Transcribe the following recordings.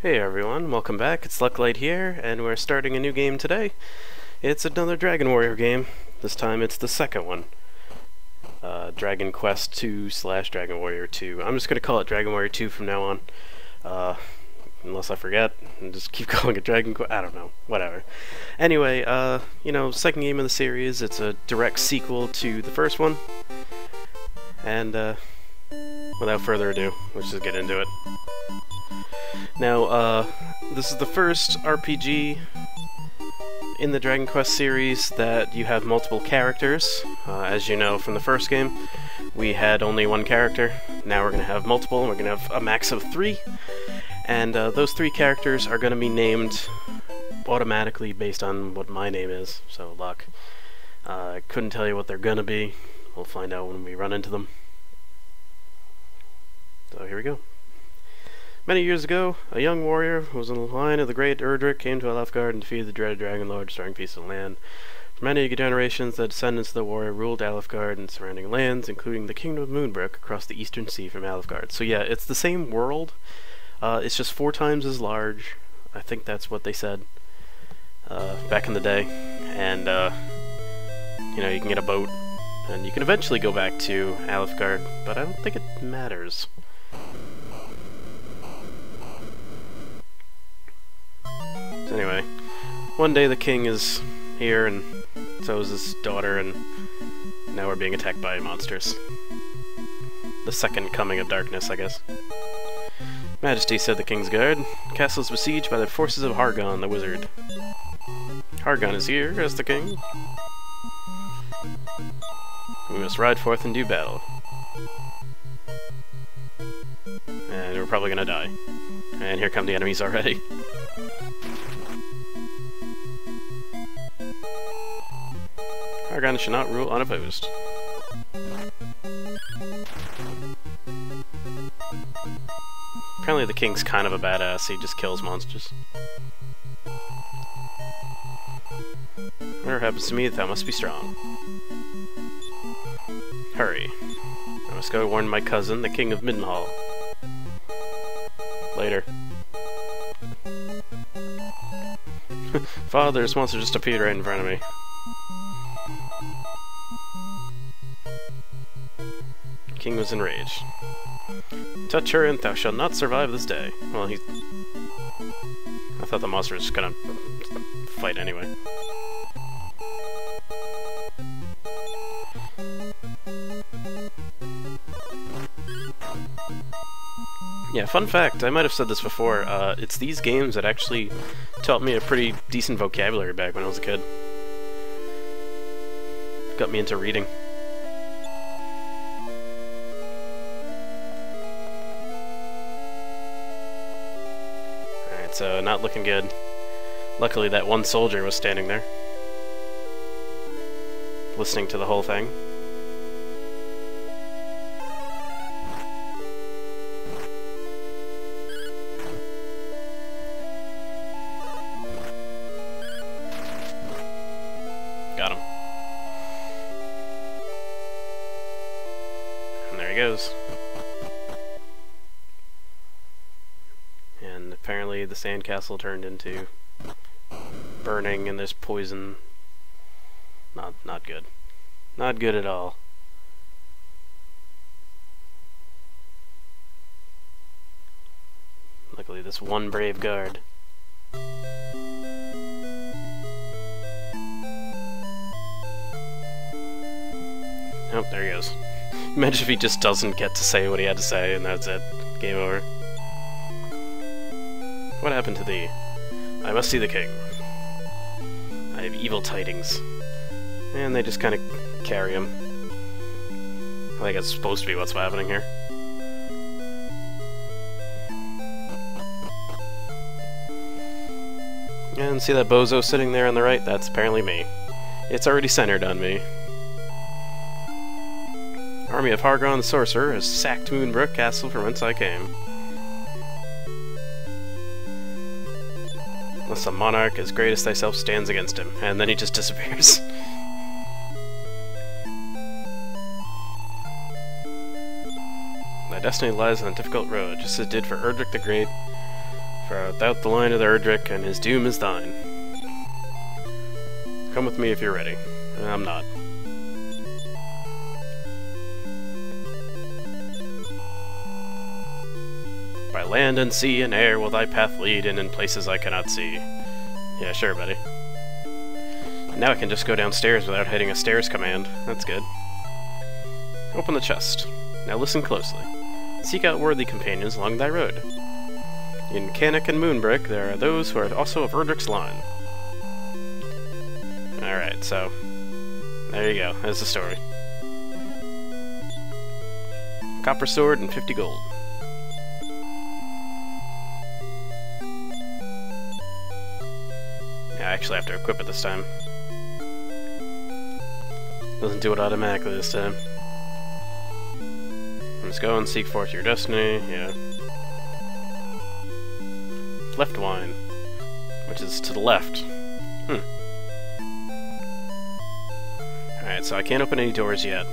Hey everyone, welcome back. It's Lucklight here, and we're starting a new game today. It's another Dragon Warrior game. This time it's the second one. Dragon Quest 2 / Dragon Warrior 2. I'm just going to call it Dragon Warrior 2 from now on. Unless I forget, and just keep calling it Dragon Quest. I don't know. Whatever. Anyway, second game of the series. It's a direct sequel to the first one. And, without further ado, let's just get into it. Now, this is the first RPG in the Dragon Quest series that you have multiple characters. As you know from the first game, we had only one character. Now we're going to have multiple, and we're going to have a max of 3. And those 3 characters are going to be named automatically based on what my name is, so luck. I couldn't tell you what they're going to be. We'll find out when we run into them. So here we go. Many years ago, a young warrior who was in the line of the great Erdrick came to Alefgard and defeated the dreaded Dragon Lord, restoring peace in the land. For many generations, the descendants of the warrior ruled Alefgard and surrounding lands, including the kingdom of Moonbrooke across the eastern sea from Alefgard. So yeah, it's the same world. It's just 4 times as large. I think that's what they said back in the day. And, you can get a boat, and you can eventually go back to Alefgard, but I don't think it matters. So anyway, one day the king is here, and so is his daughter, and now we're being attacked by monsters. The second coming of darkness, I guess. Majesty, said the king's guard, the castle is besieged by the forces of Hargon, the wizard. Hargon is here, asked the king. We must ride forth and do battle. And we're probably gonna die. And here come the enemies already. Hargon should not rule unopposed. Apparently the king's kind of a badass, he just kills monsters. Whatever happens to me, thou must be strong. Hurry. I must go warn my cousin, the king of Middenhall. Later. Father, this monster just appeared right in front of me. The king was enraged. Touch her and thou shalt not survive this day. Well, I thought the monster was just gonna fight anyway. Yeah, fun fact, I might have said this before, it's these games that actually taught me a pretty decent vocabulary back when I was a kid. Got me into reading. Alright, so not looking good. Luckily that one soldier was standing there, listening to the whole thing. Got him. And there he goes. And apparently the sandcastle turned into burning, and there's poison. Not good. Not good at all. Luckily this one brave guard. Oh, there he goes. Imagine if he just doesn't get to say what he had to say, and that's it. Game over. What happened to thee? I must see the king. I have evil tidings. And they just kind of carry him. I think it's supposed to be what's happening here. And see that bozo sitting there on the right? That's apparently me. It's already centered on me. Army of Hargon the Sorcerer has sacked Moonbrooke Castle from whence I came. Unless a monarch as great as thyself stands against him. And then he just disappears. Thy destiny lies on a difficult road, just as it did for Erdrick the Great, For without the line of the Erdrick, and his doom is thine. Come with me if you're ready. I'm not. By land and sea and air will thy path lead, and in places I cannot see. Yeah, sure, buddy. Now I can just go downstairs without hitting a stairs command. That's good. Open the chest. Now listen closely. Seek out worthy companions along thy road. In Canik and Moonbrooke, there are those who are also of Erdrick's line. Alright, so... there you go. There's the story. Copper sword and 50 gold. Yeah, I actually have to equip it this time. Doesn't do it automatically this time. Let's go and seek forth your destiny, yeah. Left wine, which is to the left. Alright, so I can't open any doors yet.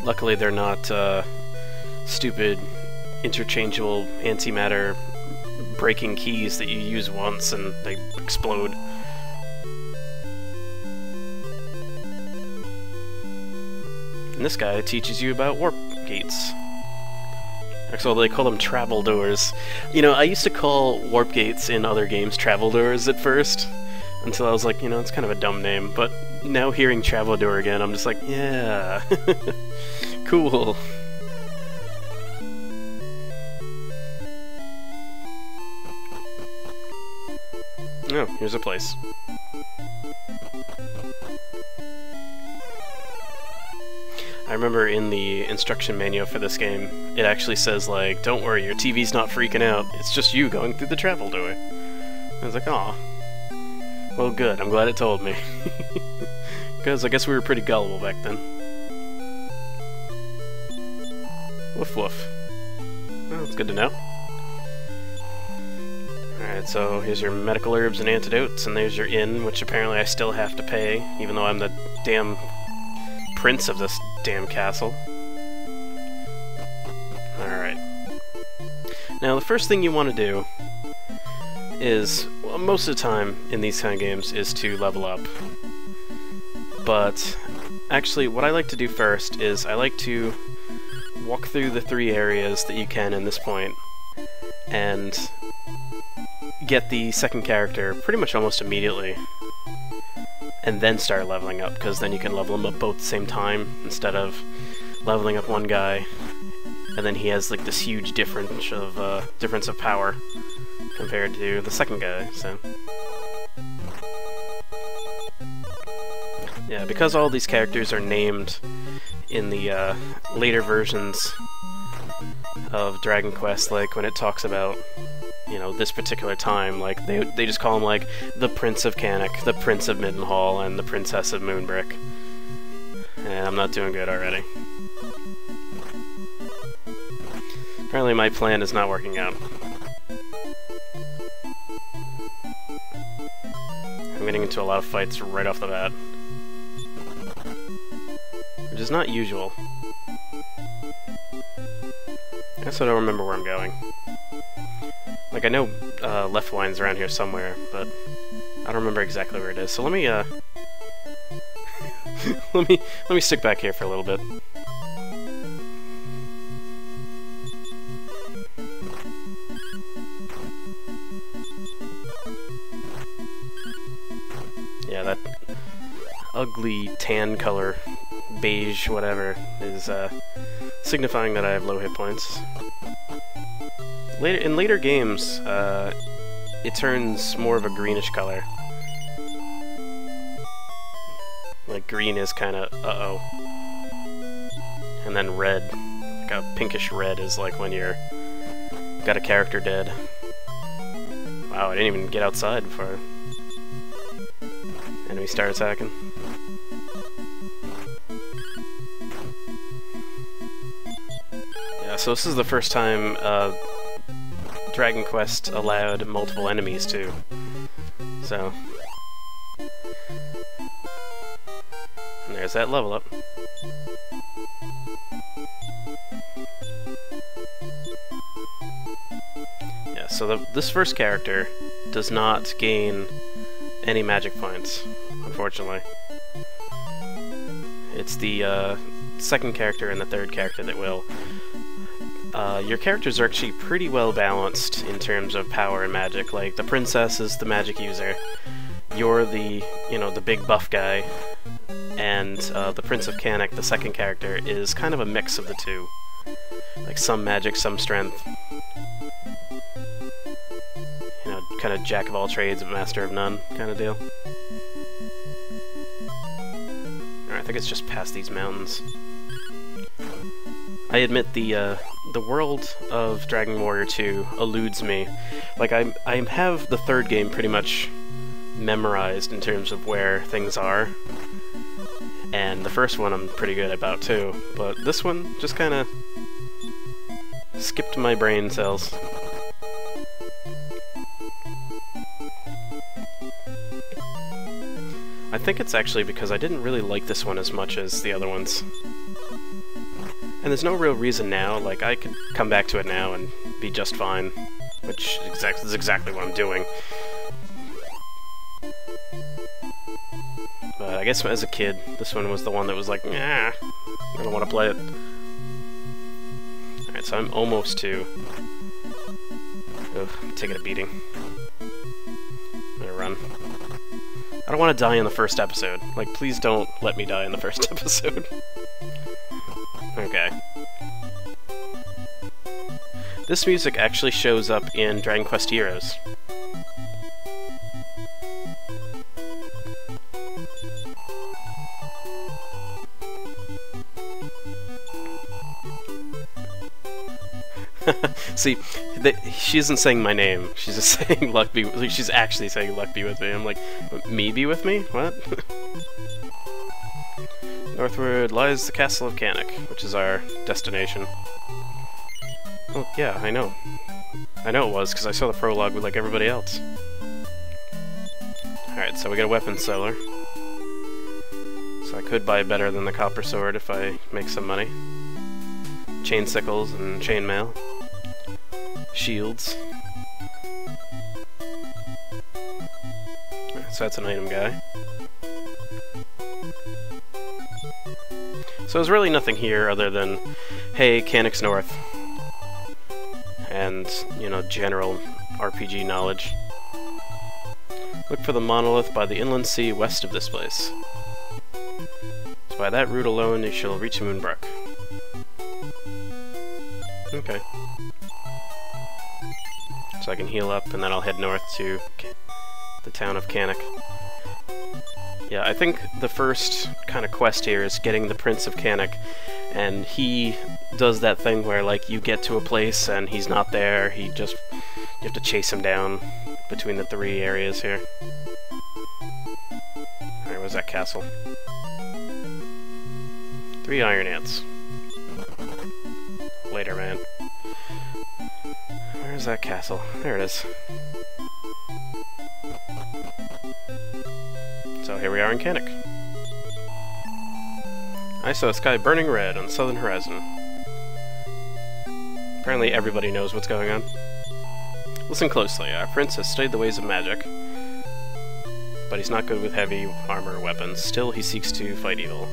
Luckily they're not stupid, interchangeable antimatter breaking keys that you use once and they explode. And this guy teaches you about warp gates. Actually, they call them travel doors. You know, I used to call warp gates in other games travel doors at first, until I was like, you know, it's kind of a dumb name, but now hearing travel door again, I'm just like, yeah, cool. Oh, here's a place. I remember in the instruction manual for this game, it actually says, like, don't worry, your TV's not freaking out, it's just you going through the travel door. I was like, aw. Well, good, I'm glad it told me. Because I guess we were pretty gullible back then. Woof woof. Well, that's good to know. Alright, so here's your medical herbs and antidotes, and there's your inn, which apparently I still have to pay, even though I'm the damn prince of this damn castle. Alright. Now, the first thing you want to do is, well, most of the time in these kind of games, is to level up. But, actually, what I like to do first is I like to walk through the 3 areas that you can in this point, and get the second character pretty much almost immediately. And then start leveling up, because then you can level them up both at the same time, instead of leveling up one guy, and then he has like this huge difference of power compared to the second guy, so... Yeah, because all these characters are named in the later versions of Dragon Quest, like when it talks about, you know, this particular time, like, they just call him, like, the Prince of Canik, the Prince of Middenhall, and the Princess of Moonbrooke. And I'm not doing good already. Apparently my plan is not working out. I'm getting into a lot of fights right off the bat. Which is not usual. I guess I don't remember where I'm going. Like, I know left wine's around here somewhere, but I don't remember exactly where it is. So let me let me stick back here for a little bit. Yeah, that ugly tan color, beige, whatever, is signifying that I have low hit points. In later games, it turns more of a greenish color. Like, green is kind of uh-oh. And then red, like a pinkish red, is like when you're got a character dead. Wow, I didn't even get outside before enemy start attacking. Yeah, so this is the first time Dragon Quest allowed multiple enemies too. So, and there's that level up. so this first character does not gain any magic points, unfortunately. It's the second character and the third character that will. Your characters are actually pretty well balanced in terms of power and magic. Like, the princess is the magic user, you're the, the big buff guy, and the Prince of Canik, the second character, is kind of a mix of the two. Like, some magic, some strength. Kind of jack of all trades, but master of none kind of deal. Alright, I think it's just past these mountains. I admit the world of Dragon Warrior 2 eludes me. Like, I have the third game pretty much memorized in terms of where things are, and the first one I'm pretty good about too, but this one just kind of skipped my brain cells. I think it's actually because I didn't really like this one as much as the other ones. And there's no real reason now, like, I could come back to it now and be just fine, which is exactly what I'm doing. But I guess as a kid, this one was the one that was like, nah, I don't want to play it. Alright, so I'm almost to... Ugh, I'm taking a beating. I'm gonna run. I don't want to die in the first episode. Like, please don't let me die in the first episode. Okay. This music actually shows up in Dragon Quest Heroes. See, she isn't saying my name. She's just saying luck be. She's actually saying luck be with me. I'm like, me be with me? What? Northward lies the castle of Canik, which is our destination. Oh yeah, I know. I know it was because I saw the prologue with like everybody else. All right, so we got a weapon seller. So I could buy better than the copper sword if I make some money. Chain sickles and chainmail. Shields. So that's an item guy. So there's really nothing here other than, hey, Canik's North. And, general RPG knowledge. Look for the monolith by the inland sea west of this place. So by that route alone you shall reach Moonbrooke. Okay. So I can heal up, and then I'll head north to the town of Canik. Yeah, I think the first kind of quest here is getting the Prince of Canik, and he does that thing where, like, you get to a place and he's not there, you have to chase him down between the three areas here. Alright, where's that castle? 3 iron ants. Later, man. Where's that castle? There it is. So here we are in Canik. I saw a sky burning red on the southern horizon. Apparently everybody knows what's going on. Listen closely. Our prince has studied the ways of magic, but he's not good with heavy armor or weapons. Still, he seeks to fight evil.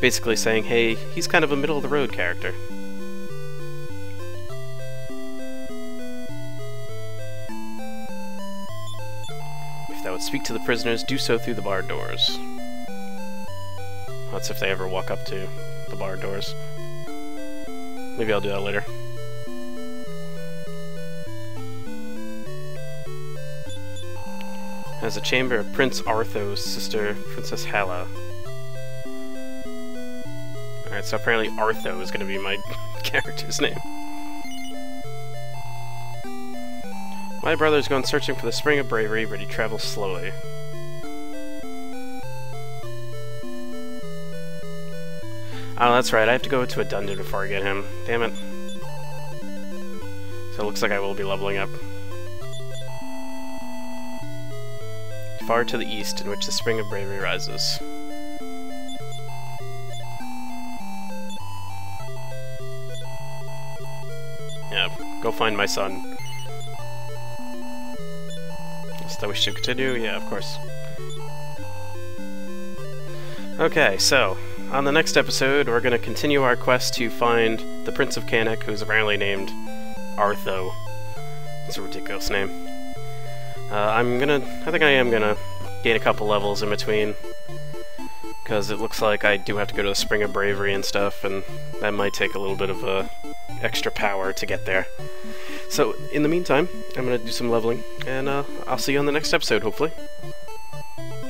Basically saying, hey, he's kind of a middle-of-the-road character. If thou would speak to the prisoners, do so through the barred doors. That's if they ever walk up to the barred doors. Maybe I'll do that later. Has a chamber of Prince Artho's sister, Princess Hala. Alright, so apparently Artho is going to be my character's name. My brother's gone searching for the Spring of Bravery, but he travels slowly. Oh, that's right, I have to go to a dungeon before I get him. Damn it. So it looks like I will be leveling up. Far to the east, in which the Spring of Bravery rises. Yeah, go find my son. that we should continue? Yeah, of course. Okay, so, on the next episode, we're going to continue our quest to find the Prince of Canek, who's apparently named Artho. It's a ridiculous name. I think I am gonna gain a couple levels in between, because it looks like I do have to go to the Spring of Bravery and stuff, and that might take a little bit of extra power to get there. So, in the meantime, I'm gonna do some leveling, and I'll see you on the next episode, hopefully.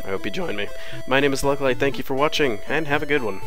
I hope you join me. My name is Lucklight, thank you for watching, and have a good one.